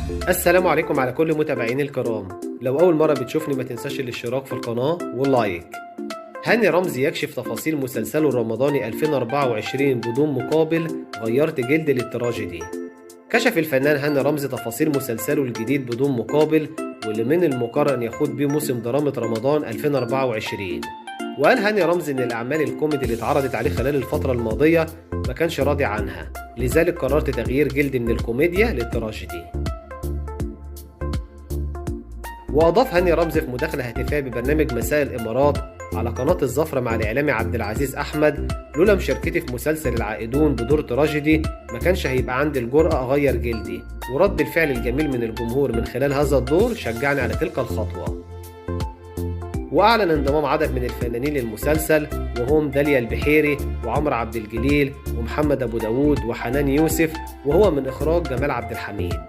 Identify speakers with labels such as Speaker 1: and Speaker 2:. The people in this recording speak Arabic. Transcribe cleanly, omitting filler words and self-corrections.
Speaker 1: السلام عليكم على كل متابعيني الكرام. لو أول مرة بتشوفني ما تنساش الاشتراك في القناة واللايك. هاني رمزي يكشف تفاصيل مسلسله الرمضاني 2024 بدون مقابل. غيرت جلد للتراجيدي. كشف الفنان هاني رمزي تفاصيل مسلسله الجديد بدون مقابل، واللي من المقرر أن يخوض بيه موسم درامة رمضان 2024. وقال هاني رمزي إن الأعمال الكوميدي اللي اتعرضت عليه خلال الفترة الماضية ما كانش راضي عنها، لذلك قررت تغيير جلد من الكوميديا للتراجيدي. وأضاف هاني رمزي في مداخلة هاتفية ببرنامج مساء الإمارات على قناة الزفرة مع الإعلامي عبد العزيز أحمد: لولا مشاركتي في مسلسل العائدون بدور تراجيدي ما كانش هيبقى عندي الجرأة أغير جلدي، ورد الفعل الجميل من الجمهور من خلال هذا الدور شجعني على تلك الخطوة. وأعلن انضمام عدد من الفنانين للمسلسل، وهم داليا البحيري وعمرو عبد الجليل ومحمد أبو داود وحنان يوسف، وهو من إخراج جمال عبد الحميد.